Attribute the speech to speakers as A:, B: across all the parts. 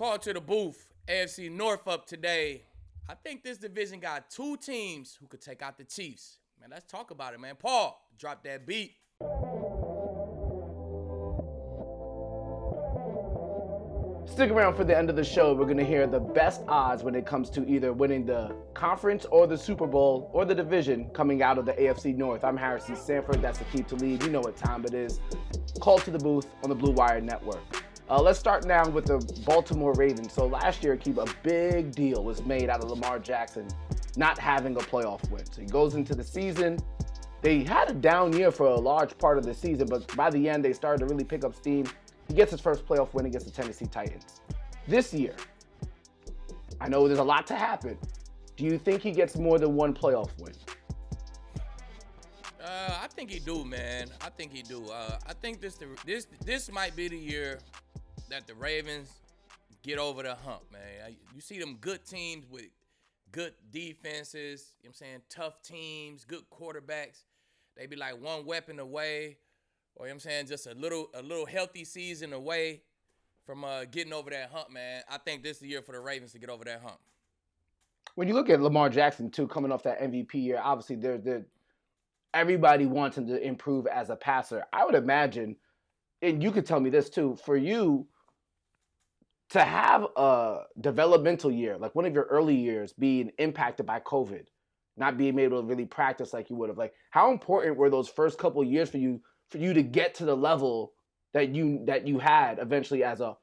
A: Call to the booth. AFC North up today. I think this division got two teams who could take out the Chiefs. Man, let's talk about it, man. Paul, drop that beat.
B: Stick around for the end of the show. We're going to hear the best odds when it comes to either winning the conference or the Super Bowl or the division coming out of the AFC North. I'm Harrison Sanford. That's Aqib Talib. You know what time it is. Call to the booth on the Blue Wire Network. Let's start now with the Baltimore Ravens. So last year, Aqib, a big deal was made out of Lamar Jackson not having a playoff win. So he goes into the season. They had a down year for a large part of the season, but by the end, they started to really pick up steam. He gets his first playoff win against the Tennessee Titans. This year, I know there's a lot to happen. Do you think he gets more than one playoff win?
A: I think he do, man. I think he do. I think this might be the year that the Ravens get over the hump, man. You see them good teams with good defenses, you know what I'm saying, tough teams, good quarterbacks. They be like one weapon away, or you know what I'm saying, just a little healthy season away from getting over that hump, man. I think this is the year for the Ravens to get over that hump.
B: When you look at Lamar Jackson, too, coming off that MVP year, obviously everybody wants him to improve as a passer. I would imagine, and you could tell me this, too, for you to have a developmental year, like one of your early years, being impacted by COVID, not being able to really practice like you would have, like how important were those first couple of years for you to get to the level that you had eventually as a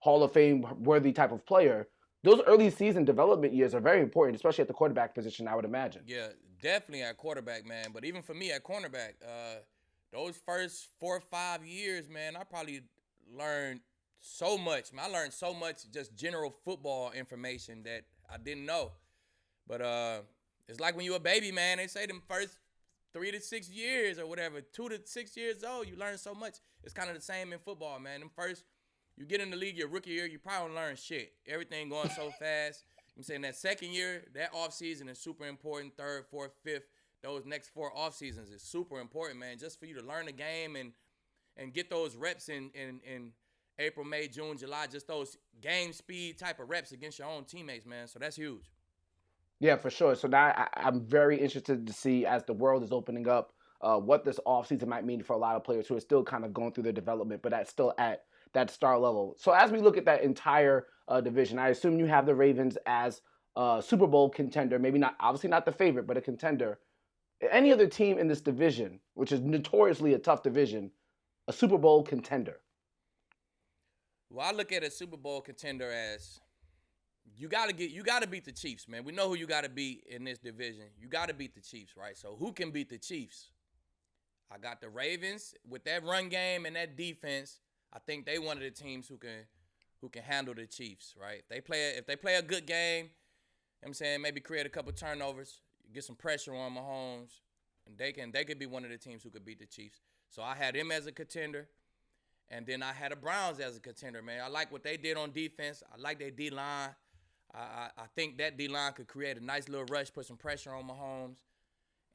B: Hall of Fame worthy type of player? Those early season development years are very important, especially at the quarterback position, I would imagine.
A: Yeah, definitely at quarterback, man. But even for me at cornerback, those first 4 or 5 years, man, I probably learned so much. I learned so much just general football information that I didn't know. But it's like when you're a baby, man. They say them first 3 to 6 years or whatever, 2 to 6 years old, you learn so much. It's kind of the same in football, man. Them first, you get in the league your rookie year, you probably don't learn shit. Everything going so fast. I'm saying that second year, that offseason is super important. Third, fourth, fifth, those next 4 off seasons is super important, man. Just for you to learn the game and get those reps in April, May, June, July, just those game speed type of reps against your own teammates, man. So that's huge.
B: Yeah, for sure. So now I'm very interested to see, as the world is opening up, what this offseason might mean for a lot of players who are still kind of going through their development, but that's still at that star level. So as we look at that entire division, I assume you have the Ravens as a Super Bowl contender, maybe not, obviously not the favorite, but a contender. Any other team in this division, which is notoriously a tough division, a Super Bowl contender?
A: Well, I look at a Super Bowl contender as you gotta beat the Chiefs, man. We know who you gotta beat in this division. You gotta beat the Chiefs, right? So who can beat the Chiefs? I got the Ravens with that run game and that defense. I think they one of the teams who can handle the Chiefs, right? If they play a good game, you know what I'm saying, maybe create a couple turnovers, get some pressure on Mahomes, and they could be one of the teams who could beat the Chiefs. So I had them as a contender. And then I had the Browns as a contender, man. I like what they did on defense. I like their D-line. I think that D-line could create a nice little rush, put some pressure on Mahomes.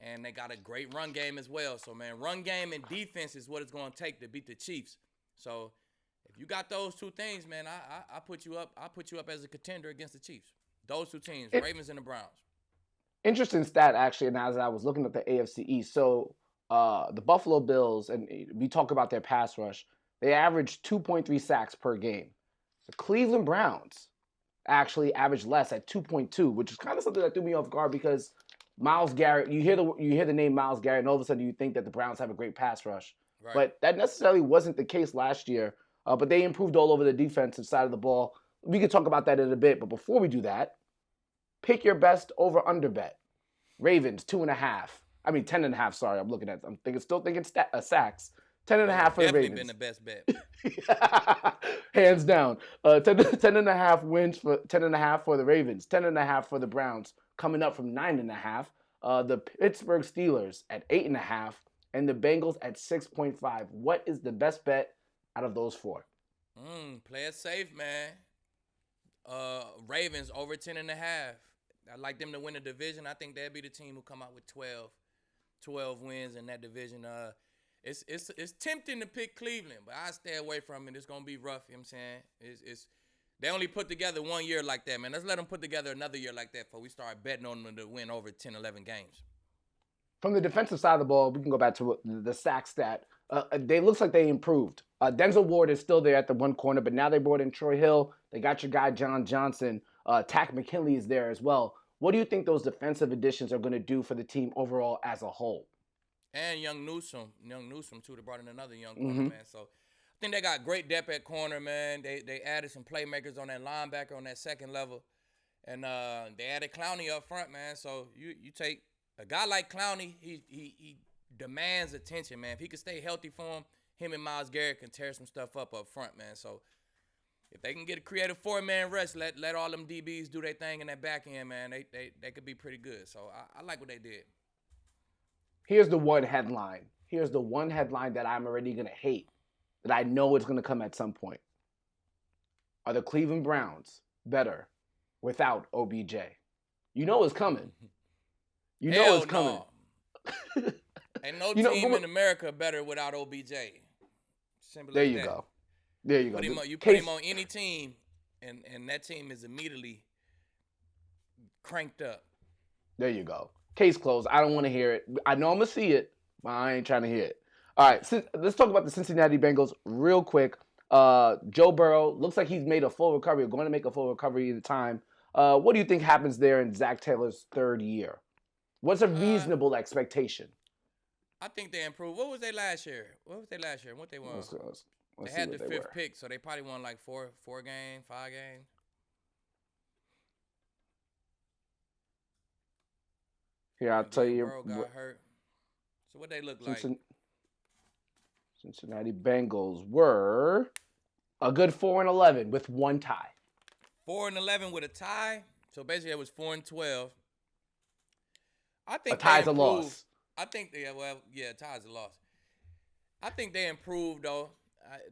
A: And they got a great run game as well. So, man, run game and defense is what it's going to take to beat the Chiefs. So, if you got those two things, man, I put you up. I put you up as a contender against the Chiefs. Those two teams, Ravens and the Browns.
B: Interesting stat, actually, and as I was looking at the AFC East. So, the Buffalo Bills, and we talk about their pass rush, they average 2.3 sacks per game. The Cleveland Browns actually average less at 2.2, which is kind of something that threw me off guard because Myles Garrett, you hear the name Myles Garrett, and all of a sudden you think that the Browns have a great pass rush. Right. But that necessarily wasn't the case last year. But they improved all over the defensive side of the ball. We could talk about that in a bit. But before we do that, pick your best over-under bet. Ravens, 2.5. I mean, 10.5, sorry. I'm still thinking sacks. 10.5 for the Ravens.
A: Definitely been the best bet.
B: Hands down. 10.5 wins for 10.5 for the Ravens. 10.5 for the Browns. Coming up from 9.5. The Pittsburgh Steelers at 8.5. And the Bengals at 6.5. What is the best bet out of those 4?
A: Play it safe, man. Ravens over 10.5. I'd like them to win the division. I think they'd be the team who come out with 12 wins in that division. It's tempting to pick Cleveland, but I stay away from it. It's gonna be rough. You know what I'm saying? They only put together 1 year like that, man. Let's let them put together another year like that before we start betting on them to win over 10, 11 games.
B: From the defensive side of the ball, we can go back to the sack stat. They looks like they improved. Denzel Ward is still there at the one corner, but now they brought in Troy Hill. They got your guy John Johnson. Tack McKinley is there as well. What do you think those defensive additions are going to do for the team overall as a whole?
A: And young Newsome too. They brought in another young corner, man. So I think they got great depth at corner, man. They added some playmakers on that linebacker on that second level, and they added Clowney up front, man. So you take a guy like Clowney, he demands attention, man. If he could stay healthy for him and Myles Garrett can tear some stuff up front, man. So if they can get a creative four-man rush, let all them DBs do their thing in that back end, man, they could be pretty good. So I like what they did.
B: Here's the one headline. Here's the one headline that I'm already going to hate, that I know it's going to come at some point. Are the Cleveland Browns better without OBJ? You know it's coming. You know it's coming.
A: No. Ain't no team in America better without OBJ. Simple
B: there
A: as
B: you
A: that.
B: go. There you go.
A: You put him on any team, and that team is immediately cranked up.
B: There you go. Case closed. I don't want to hear it. I know I'm going to see it, but I ain't trying to hear it. All right, let's talk about the Cincinnati Bengals real quick. Joe Burrow looks like he's made a full recovery, or going to make a full recovery in time. What do you think happens there in Zach Taylor's third year? What's a reasonable expectation?
A: I think they improved. What was they last year? What they won? They had the fifth pick, so they probably won like 5 games.
B: Here, I'll tell you.
A: Burrow got hurt. So what they look like?
B: Cincinnati Bengals were a good 4-11 with one tie.
A: 4-11 with a tie. So basically, it was 4-12. I think
B: a tie's a loss.
A: I think tie's a loss. I think they improved though,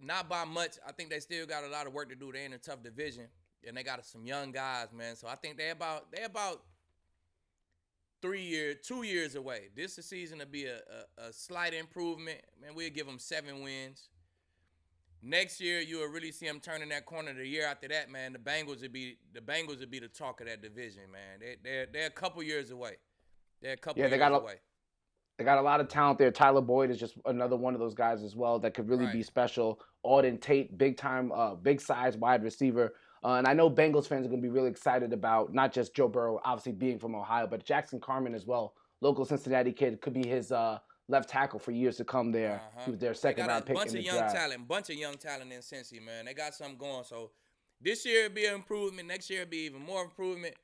A: not by much. I think they still got a lot of work to do. They're in a tough division, and they got some young guys, man. So I think they're about 2 years away. This season will be a slight improvement. Man, we'll give them 7 wins. Next year, you will really see them turning that corner. The year after that, man, the Bengals would be the talk of that division, man. They're a couple years away. They're a couple years away.
B: They got a lot of talent there. Tyler Boyd is just another one of those guys as well that could really be special. Auden Tate, big time, big size wide receiver. And I know Bengals fans are going to be really excited about not just Joe Burrow, obviously being from Ohio, but Jackson Carman as well. Local Cincinnati kid, could be his left tackle for years to come there. He was their second-round pick in the draft.
A: Bunch of young talent in Cincy, man. They got something going. So this year it'll be an improvement. Next year it'll be even more improvement.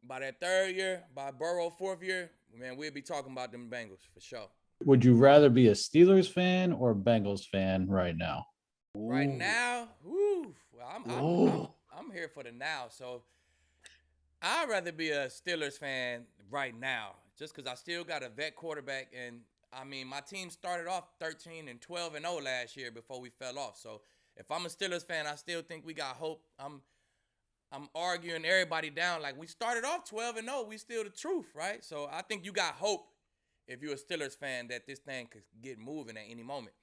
A: By that third year, by Burrow fourth year, man, we'll be talking about them Bengals for sure.
C: Would you rather be a Steelers fan or a Bengals fan right now?
A: Right now, I'm here for the now. So I'd rather be a Steelers fan right now, just because I still got a vet quarterback, and I mean my team started off 13-12-0 last year before we fell off. So if I'm a Steelers fan, I still think we got hope. I'm arguing everybody down like we started off 12-0. We still the truth, right? So I think you got hope if you're a Steelers fan that this thing could get moving at any moment.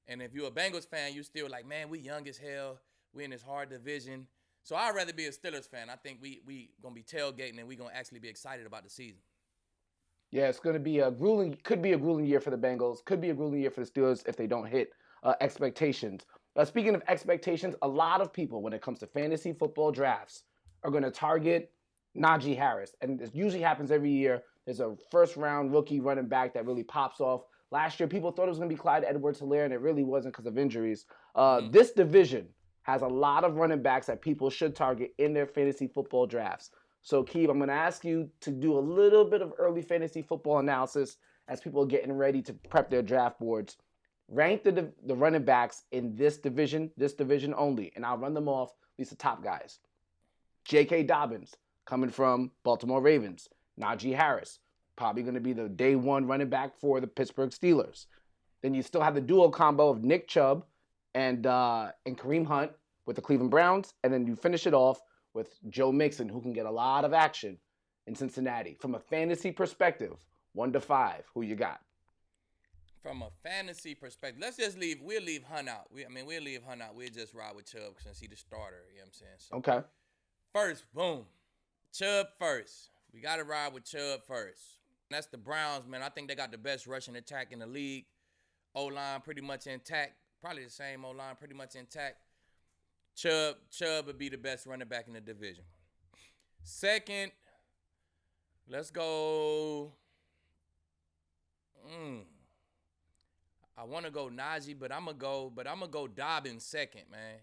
A: And if you're a Bengals fan, you still like, man, we young as hell. We in this hard division. So I'd rather be a Steelers fan. I think we going to be tailgating and we going to actually be excited about the season.
B: Yeah, it's going to be could be a grueling year for the Bengals. Could be a grueling year for the Steelers if they don't hit expectations. Speaking of expectations, a lot of people, when it comes to fantasy football drafts, are going to target Najee Harris. And this usually happens every year. There's a first-round rookie running back that really pops off. Last year, people thought it was going to be Clyde Edwards-Helaire, and it really wasn't because of injuries. This division has a lot of running backs that people should target in their fantasy football drafts. So, Aqib, I'm going to ask you to do a little bit of early fantasy football analysis as people are getting ready to prep their draft boards. Rank the running backs in this division only, and I'll run them off, at least the top guys. J.K. Dobbins, coming from Baltimore Ravens. Najee Harris, probably going to be the day one running back for the Pittsburgh Steelers. Then you still have the duo combo of Nick Chubb and Kareem Hunt with the Cleveland Browns, and then you finish it off with Joe Mixon, who can get a lot of action in Cincinnati. From a fantasy perspective, 1 to 5, who you got?
A: From a fantasy perspective, we'll leave Hunt out. We'll leave Hunt out. We'll just ride with Chubb since he's the starter. You know what I'm saying? So
B: Okay.
A: first, boom. Chubb first. We got to ride with Chubb first. That's the Browns, man. I think they got the best rushing attack in the league. O-line pretty much intact. Probably the same O-line pretty much intact. Chubb would be the best running back in the division. Second, let's go. I want to go Najee, but I'm gonna go Dobbins second, man.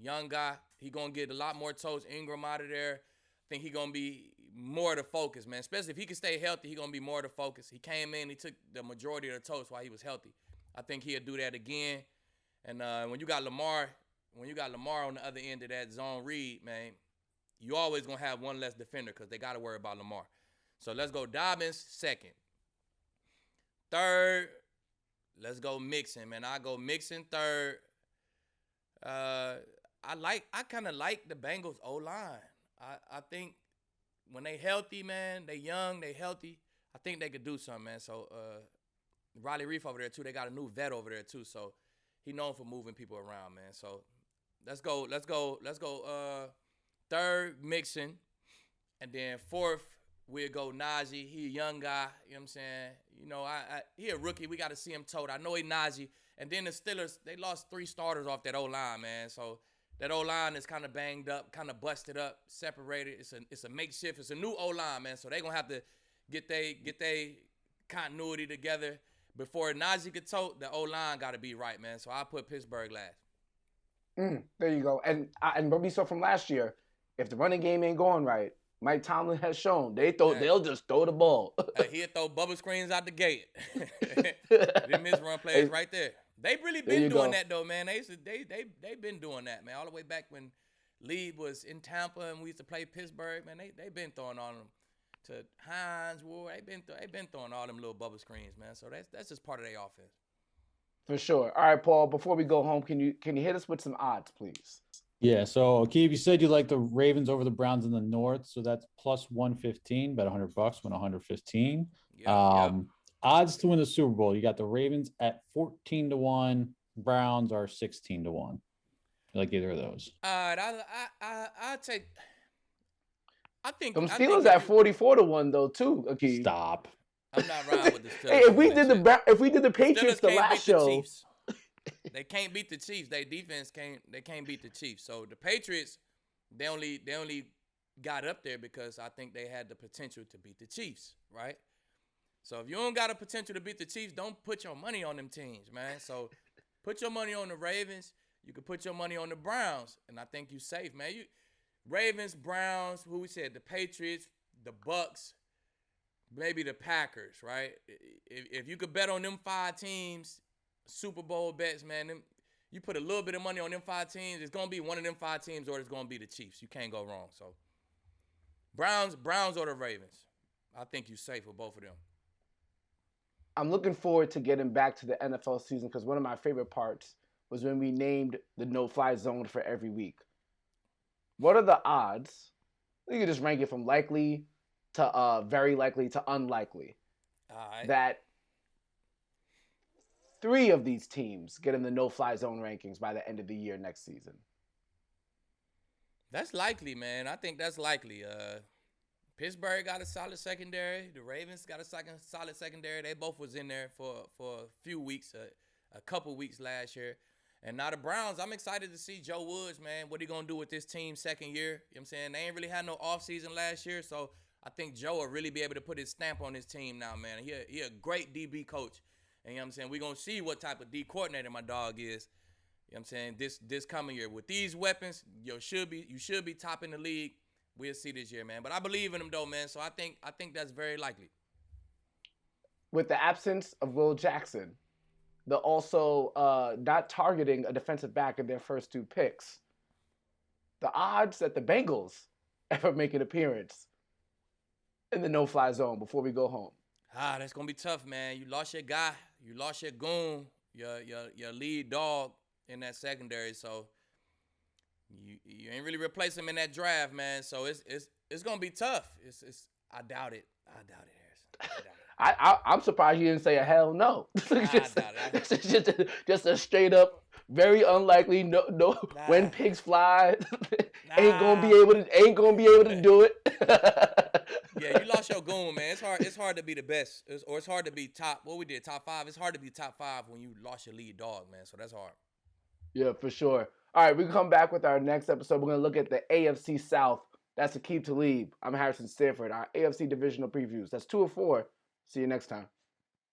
A: Young guy, he gonna get a lot more toes. Ingram out of there. I think he gonna be more the focus, man. Especially if he can stay healthy, he gonna be more the focus. He came in, he took the majority of the toes while he was healthy. I think he'll do that again. And when you got Lamar on the other end of that zone read, man, you always gonna have one less defender because they gotta worry about Lamar. So let's go Dobbins second. Third, let's go Mixon, man. I go Mixon third. I kind of like the Bengals O-line. I think when they healthy, man, they young, they healthy. I think they could do something, man. So Riley Reef over there too. They got a new vet over there too. So he known for moving people around, man. So let's go. Third Mixon, and then fourth we'll go Najee. He a young guy. You know what I'm saying? You know, he a rookie. We got to see him told. I know he Najee. And then the Steelers, they lost 3 starters off that O-line, man. So that O-line is kind of banged up, kind of busted up, separated. It's a makeshift. It's a new O-line, man. So they going to have to get they continuity together. Before Najee gets told, the O-line got to be right, man. So I put Pittsburgh last.
B: There you go. And what we saw from last year, if the running game ain't going right, Mike Tomlin has shown they'll just throw the ball.
A: He'll throw bubble screens out the gate. Them his run plays right there. They've really been doing that though, man. They've been doing that, man. All the way back when Lee was in Tampa and we used to play Pittsburgh, man. They've been throwing on them to Hines, Ward. They've been throwing all them little bubble screens, man. So that's just part of their offense.
B: For sure. All right, Paul. Before we go home, can you hit us with some odds, please?
C: Yeah, so Aqib, you said you like the Ravens over the Browns in the North, so that's plus 115, bet $100, win 115.
A: Yep.
C: Odds to win the Super Bowl, you got the Ravens at 14-1, Browns are 16-1. You like either of those?
A: All right, I take. I think
B: them Steelers at 44-1 though too. Aqib.
C: Stop.
A: I'm not riding with the Steelers.
B: Hey, if we did the Patriots the last show.
A: They can't beat the Chiefs. Their defense can't beat the Chiefs. So the Patriots, they only got up there because I think they had the potential to beat the Chiefs, right? So if you don't got a potential to beat the Chiefs, don't put your money on them teams, man. So put your money on the Ravens. You can put your money on the Browns, and I think you safe, man. Ravens, Browns, who we said, the Patriots, the Bucks, maybe the Packers, right? If you could bet on them 5 teams, Super Bowl bets, man, you put a little bit of money on them 5 teams, it's going to be one of them 5 teams or it's going to be the Chiefs. You can't go wrong. So Browns or the Ravens. I think you're safe with both of them.
B: I'm looking forward to getting back to the NFL season because one of my favorite parts was when we named the no-fly zone for every week. What are the odds? You can just rank it from likely to very likely to unlikely.
A: All right.
B: That 3 of these teams get in the no-fly zone rankings by the end of the year next season.
A: That's likely, man. I think that's likely. Pittsburgh got a solid secondary. The Ravens got a solid secondary. They both was in there for a few weeks, a couple weeks last year. And now the Browns, I'm excited to see Joe Woods, man. What he going to do with this team second year? You know what I'm saying? They ain't really had no offseason last year, so I think Joe will really be able to put his stamp on his team now, man. He a great DB coach. And you know what I'm saying? We're going to see what type of D coordinator my dog is. You know what I'm saying? This coming year. With these weapons, you should be top in the league. We'll see this year, man. But I believe in him, though, man. So I think that's very likely.
B: With the absence of Will Jackson, the also not targeting a defensive back in their first 2 picks, the odds that the Bengals ever make an appearance in the no-fly zone before we go home.
A: That's going to be tough, man. You lost your guy. You lost your goon, your lead dog in that secondary. So you ain't really replace him in that draft, man. So it's going to be tough. I doubt it. I doubt it, Harrison.
B: I'm surprised you didn't say a hell no. just,
A: Nah.
B: just a straight up, very unlikely. No. When pigs fly, ain't gonna be able to do it.
A: Yeah, you lost your goon, man. It's hard to be the best, it's hard to be top. What we did, top 5. It's hard to be top 5 when you lost your lead dog, man. So that's hard.
B: Yeah, for sure. All right, we can come back with our next episode. We're gonna look at the AFC South. That's Aqib Talib. I'm Harrison Sanford. Our AFC divisional previews. That's 2 of 4. See you next time.